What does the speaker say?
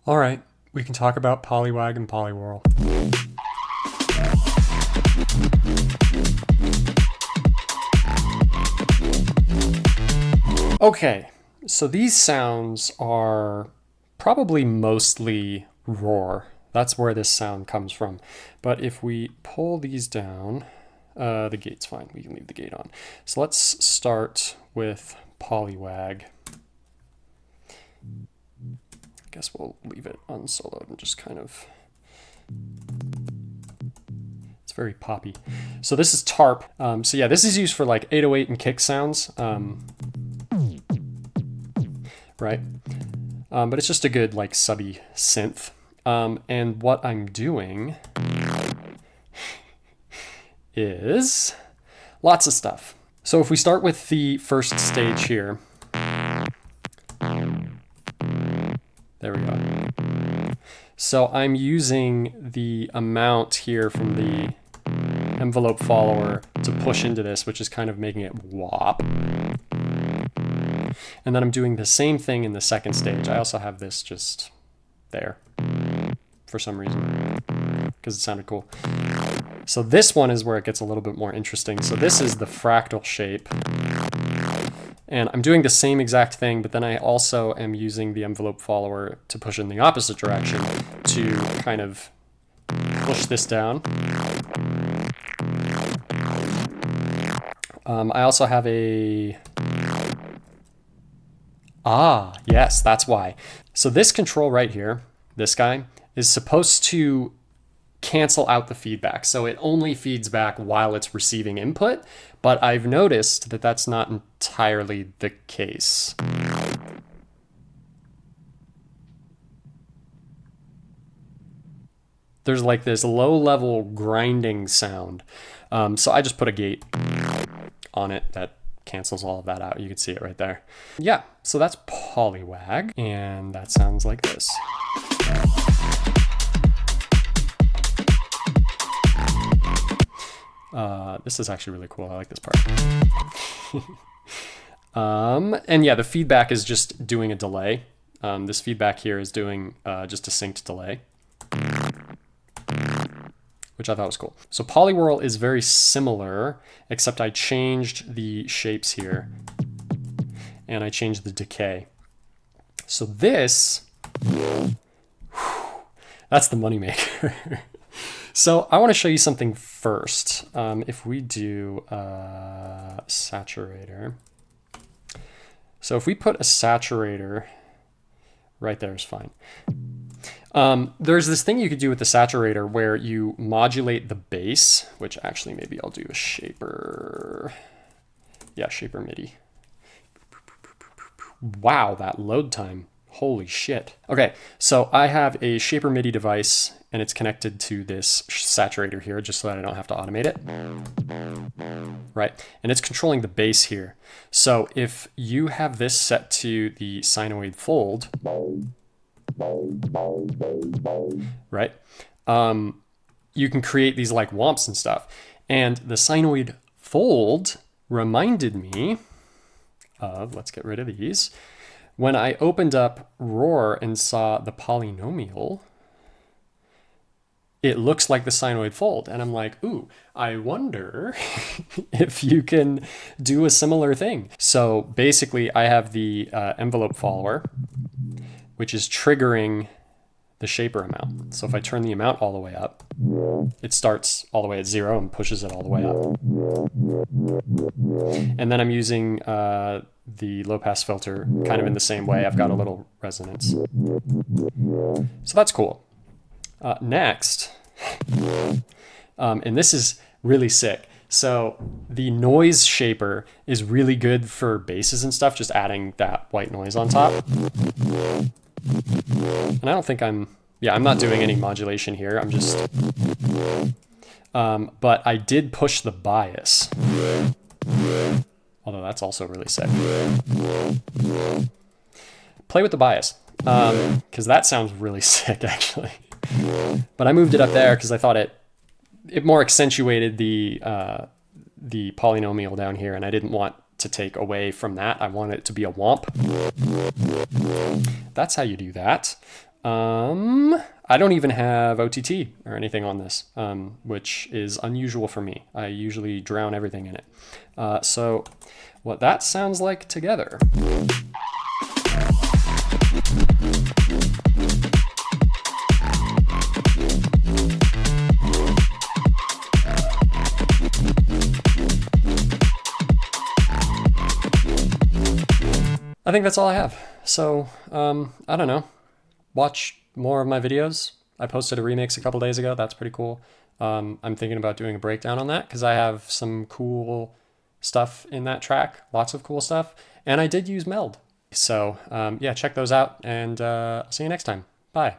All right, we can talk about Poliwag and Poliwhirl. Okay, so these sounds are probably mostly roar. That's where this sound comes from. But if we pull these down, the gate's fine. We can leave the gate on. So let's start with Poliwag. I guess we'll leave it unsoloed and just kind of, it's very poppy. So this is tarp. So yeah, this is used for like 808 and kick sounds. Right? But it's just a good like subby synth. And what I'm doing is lots of stuff. So if we start with the first stage here, there we go. So I'm using the amount here from the envelope follower to push into this, which is kind of making it whop. And then I'm doing the same thing in the second stage. I also have this just there for some reason, because it sounded cool. So this one is where it gets a little bit more interesting. So this is the fractal shape. And I'm doing the same exact thing, but then I also am using the envelope follower to push in the opposite direction to kind of push this down. I also have a... yes, that's why. So this control right here, this guy, is supposed to cancel out the feedback. So it only feeds back while it's receiving input, but I've noticed that that's not entirely the case. There's like this low-level grinding sound. So I just put a gate on it that cancels all of that out. You can see it right there. Yeah, so that's Poliwag, and that sounds like this. This is actually really cool. I like this part. And yeah, the feedback is just doing a delay. This feedback here is doing just a synced delay, which I thought was cool. So Poliwhirl is very similar, except I changed the shapes here and I changed the decay. So this, that's the moneymaker. So I want to show you something first. If we do a saturator, so if we put a saturator right there is fine. There's this thing you could do with the saturator where you modulate the bass, which actually maybe I'll do a shaper. Yeah, shaper MIDI. Wow, that load time. Holy shit. Okay, so I have a shaper MIDI device and it's connected to this saturator here just so that I don't have to automate it. Right, and it's controlling the bass here. So if you have this set to the sinoid fold, right, you can create these like womps and stuff. And the sinoid fold reminded me of, let's get rid of these, when I opened up Roar and saw the polynomial, it looks like the sinoid fold. And I'm like, ooh, I wonder if you can do a similar thing. So basically I have the envelope follower, which is triggering the shaper amount. So if I turn the amount all the way up, it starts all the way at 0 and pushes it all the way up. And then I'm using the low pass filter kind of in the same way. I've got a little resonance. So that's cool. Next, and this is really sick. So the noise shaper is really good for basses and stuff, just adding that white noise on top. And I don't think I'm not doing any modulation here. I'm just, but I did push the bias. Although that's also really sick. Play with the bias, because that sounds really sick actually. But I moved it up there because I thought it more accentuated the polynomial down here, and I didn't want to take away from that. I wanted it to be a womp. That's how you do that. I don't even have OTT or anything on this, which is unusual for me. I usually drown everything in it. So what that sounds like together. I think that's all I have. So, I don't know. Watch more of my videos. I posted a remix a couple days ago. That's pretty cool. I'm thinking about doing a breakdown on that because I have some cool stuff in that track. Lots of cool stuff. And I did use Meld. So, yeah, check those out. And I'll see you next time. Bye.